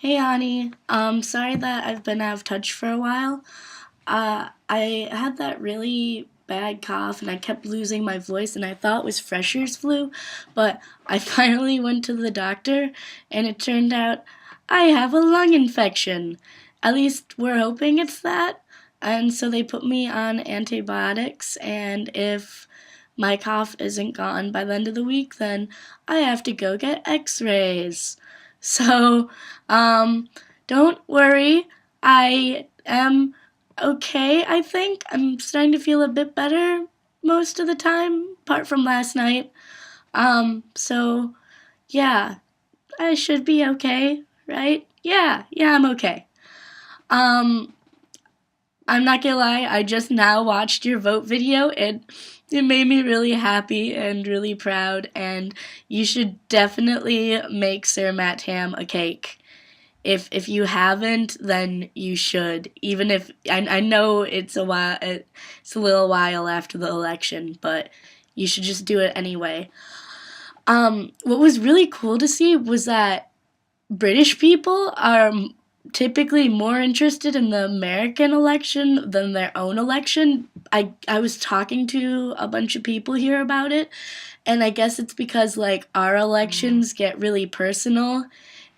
Hey, Ani. Sorry that I've been out of touch for a while. I had that really bad cough and I kept losing my voice and I thought it was Fresher's flu, but I finally went to the doctor and it turned out I have a lung infection. At least we're hoping it's that. And so they put me on antibiotics, and if my cough isn't gone by the end of the week, then I have to go get x-rays. So, um, don't worry. I am okay, I think. I'm starting to feel a bit better most of the time, apart from last night. So, yeah, I should be okay, right? Yeah, I'm okay. Um, I'm not gonna lie, I just now watched your vote video and it made me really happy and really proud, and you should definitely make Sir Matt Ham a cake. If you haven't, then you should. Even if I know it's a little while after the election, but you should just do it anyway. What was really cool to see was that British people are typically more interested in the American election than their own election. I was talking to a bunch of people here about it, and I guess it's because like our elections get really personal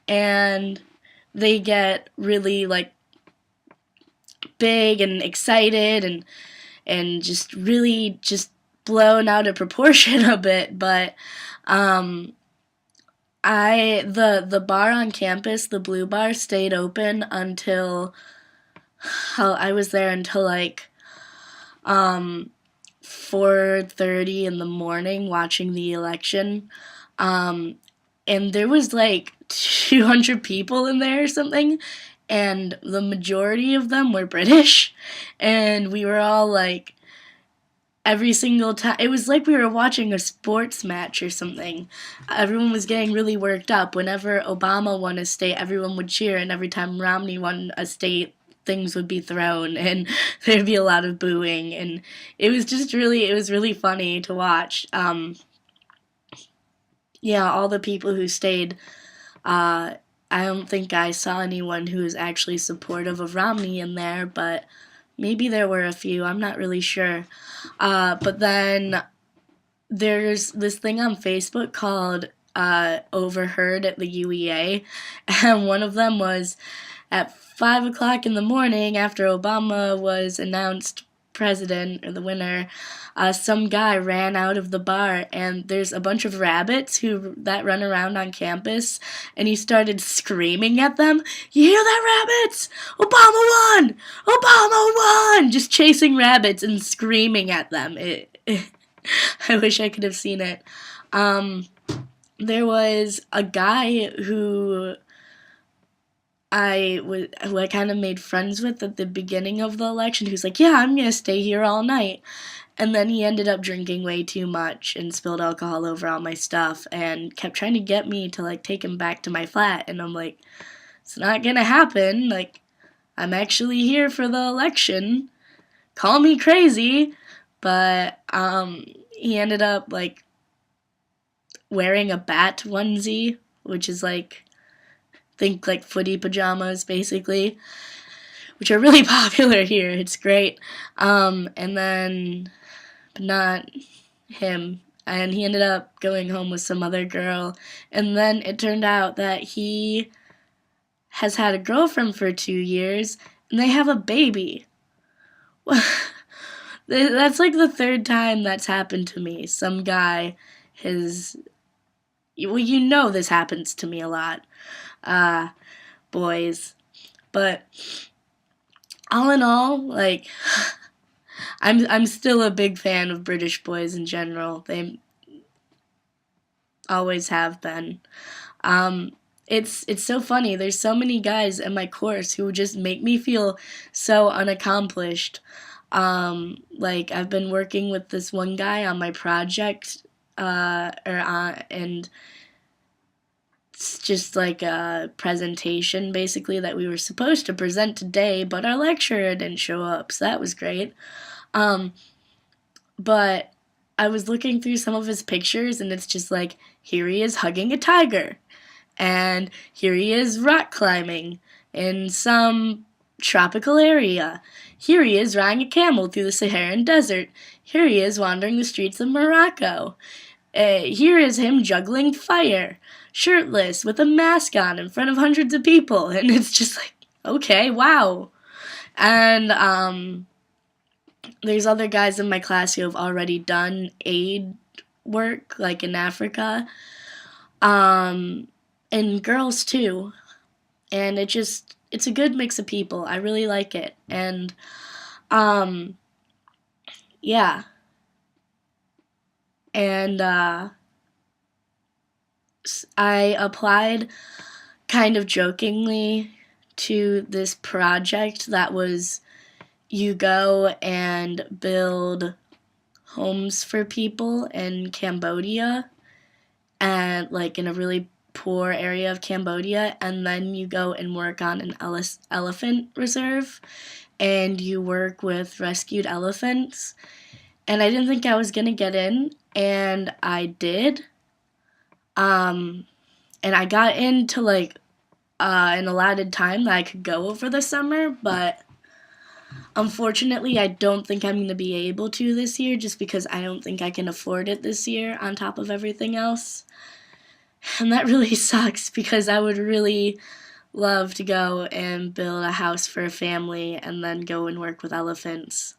and they get really like big and excited and just really just blown out of proportion a bit, but um the bar on campus, the Blue Bar, stayed open until I was there until like um 4:30 in the morning watching the election. Um and there was like 200 people in there or something, and the majority of them were British, and we were all like every single time it was like we were watching a sports match or something. Everyone was getting really worked up. Whenever Obama won a state, everyone would cheer, and every time Romney won a state, things would be thrown and there'd be a lot of booing, and it was really funny to watch. Yeah, all the people who stayed, uh I don't think I saw anyone who was actually supportive of Romney in there, but maybe there were a few. I'm not really sure. But then there's this thing on Facebook called Overheard at the UEA, and one of them was at 5 o'clock in the morning after Obama was announced president or the winner. Some guy ran out of the bar, and there's a bunch of rabbits who that run around on campus, and he started screaming at them. You hear that, rabbits? Obama won! Obama won! Just chasing rabbits and screaming at them. I wish I could have seen it. Um, there was a guy who I kind of made friends with at the beginning of the election who's like, yeah, I'm gonna stay here all night. And then he ended up drinking way too much and spilled alcohol over all my stuff and kept trying to get me to like take him back to my flat, and I'm like, it's not gonna happen. Like, I'm actually here for the election. Call me crazy, but he ended up like wearing a bat onesie, which is like think like footy pajamas basically, which are really popular here. It's great. And then, but not him. And he ended up going home with some other girl. And then it turned out that he has had a girlfriend for 2 years and they have a baby. That's like the third time that's happened to me. Some guy has. Well, you know this happens to me a lot, uh, boys. But all in all, like, I'm still a big fan of British boys in general. They always have been. Um, it's so funny. There's so many guys in my course who just make me feel so unaccomplished. Like I've been working with this one guy on my project, and it's just like a presentation basically that we were supposed to present today, but our lecturer didn't show up, so that was great. Um, but I was looking through some of his pictures, and it's just like here he is hugging a tiger, And here he is rock climbing in some tropical area. Here he is riding a camel through the Saharan desert. Here he is wandering the streets of Morocco. Here is him juggling fire, shirtless, with a mask on in front of hundreds of people. And it's just like, okay, wow. And there's other guys in my class who have already done aid work, like in Africa. And girls too. And it's a good mix of people. I really like it. And yeah. And I applied kind of jokingly to this project that was you go and build homes for people in Cambodia, and like in a really poor area of Cambodia, and then you go and work on an elephant reserve, and you work with rescued elephants. And I didn't think I was gonna get in, and I did. And I got into like an allotted time that I could go over the summer, but unfortunately, I don't think I'm going to be able to this year just because I don't think I can afford it this year on top of everything else. And that really sucks because I would really love to go and build a house for a family and then go and work with elephants.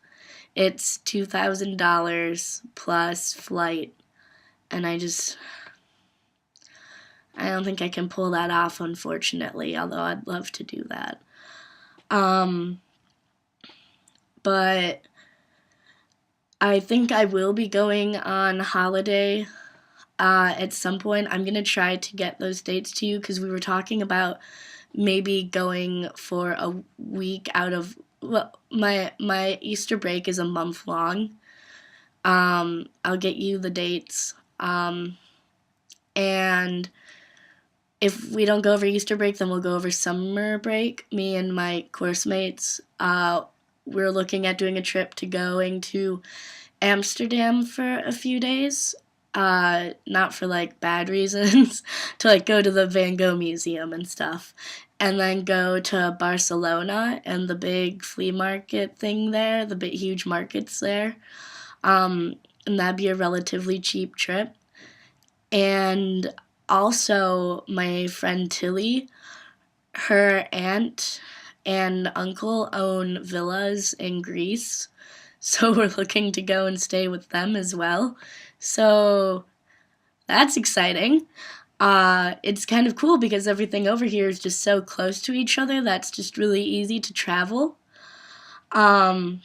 It's $2,000 plus flight, and I don't think I can pull that off, unfortunately, although I'd love to do that. But I think I will be going on holiday at some point. I'm going to try to get those dates to you because we were talking about maybe going for a week out of, well, my Easter break is a month long. I'll get you the dates. And if we don't go over Easter break, then we'll go over summer break. Me and my course mates, we're looking at doing a trip to going to Amsterdam for a few days. Not for like bad reasons, to like go to the Van Gogh Museum and stuff. And then go to Barcelona and the big flea market thing there, the big huge markets there. And that'd be a relatively cheap trip. And also, my friend Tilly, her aunt and uncle own villas in Greece, so we're looking to go and stay with them as well. So that's exciting. It's kind of cool because everything over here is just so close to each other that's just really easy to travel. In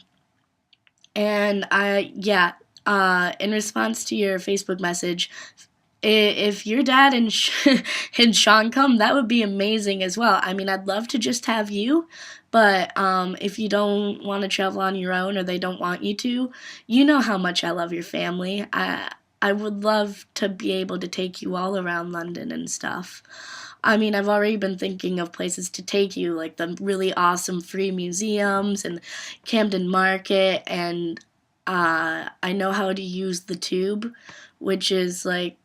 response to your Facebook message, if your dad and and Sean come, that would be amazing as well. I mean, I'd love to just have you, but if you don't want to travel on your own or they don't want you to, you know how much I love your family. I would love to be able to take you all around London and stuff. I mean, I've already been thinking of places to take you, like the really awesome free museums and Camden Market, and I know how to use the tube, which is like,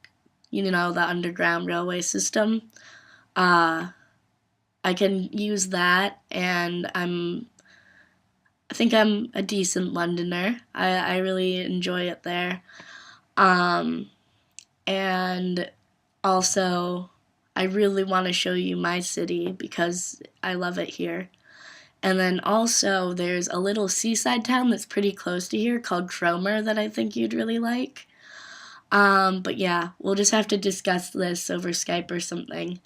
the underground railway system. I can use that, and I think I'm a decent Londoner. I really enjoy it there. And also, I really want to show you my city because I love it here. And then also, there's a little seaside town that's pretty close to here called Cromer that I think you'd really like. But yeah, we'll just have to discuss this over Skype or something.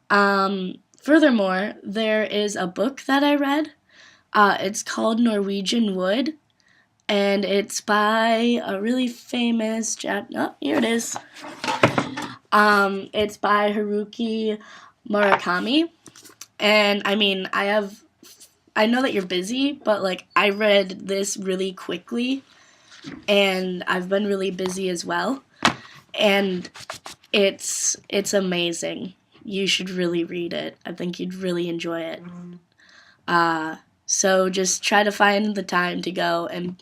Furthermore, there is a book that I read. It's called Norwegian Wood, and it's by a really famous oh, here it is. It's by Haruki Murakami. And I mean, I know that you're busy, but like I read this really quickly, and I've been really busy as well, and it's amazing. You should really read it. I think you'd really enjoy it. So just try to find the time to go and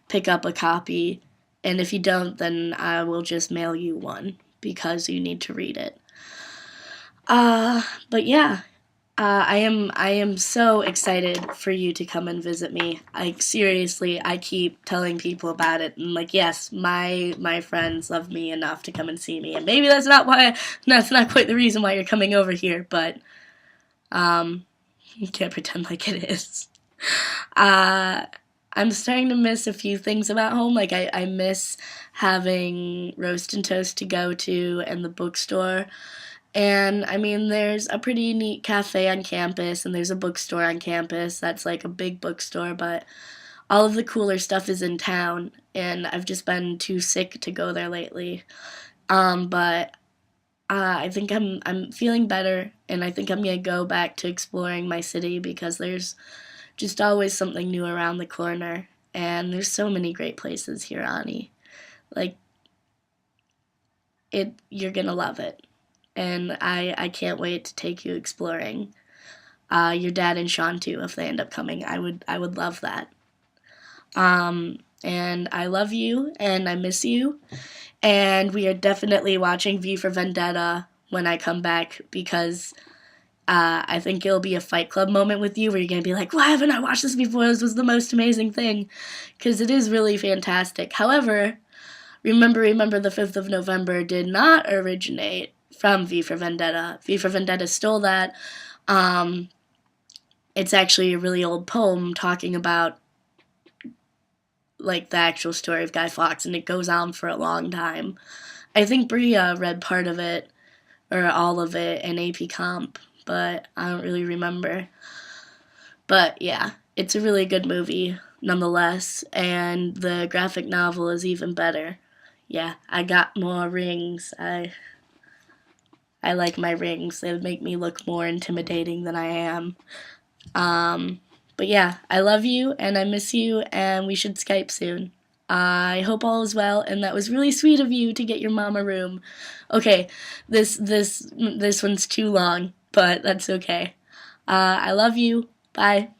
pick up a copy, and if you don't, then I will just mail you one because you need to read it. But yeah, I am so excited for you to come and visit me. Like seriously, I keep telling people about it, and like yes, my friends love me enough to come and see me, and maybe that's not quite the reason why you're coming over here, but you can't pretend like it is. Uh, I'm starting to miss a few things about home. Like I miss having roast and toast to go to and the bookstore. And I mean, there's a pretty neat cafe on campus, and there's a bookstore on campus that's like a big bookstore, but all of the cooler stuff is in town, and I've just been too sick to go there lately. But I think I'm feeling better, and I think I'm gonna go back to exploring my city because there's just always something new around the corner, and there's so many great places here, Ani. Like you're gonna love it, and I can't wait to take you exploring. Your dad and Sean too, if they end up coming, I would love that. And I love you, and I miss you, and we are definitely watching V for Vendetta when I come back because I think it'll be a Fight Club moment with you where you're gonna be like, "Why haven't I watched this before? This was the most amazing thing," because it is really fantastic. However, remember, the 5th of November did not originate from V for Vendetta. V for Vendetta stole that. Um, it's actually a really old poem talking about like the actual story of Guy Fawkes, and it goes on for a long time. I think Bria read part of it or all of it in AP Comp, but I don't really remember. But yeah, it's a really good movie nonetheless, and the graphic novel is even better. Yeah, I got more rings. I like my rings. They make me look more intimidating than I am. Um, but yeah, I love you and I miss you, and we should Skype soon. I hope all is well, and that was really sweet of you to get your mom a room. Okay, this one's too long, but that's okay. I love you. Bye.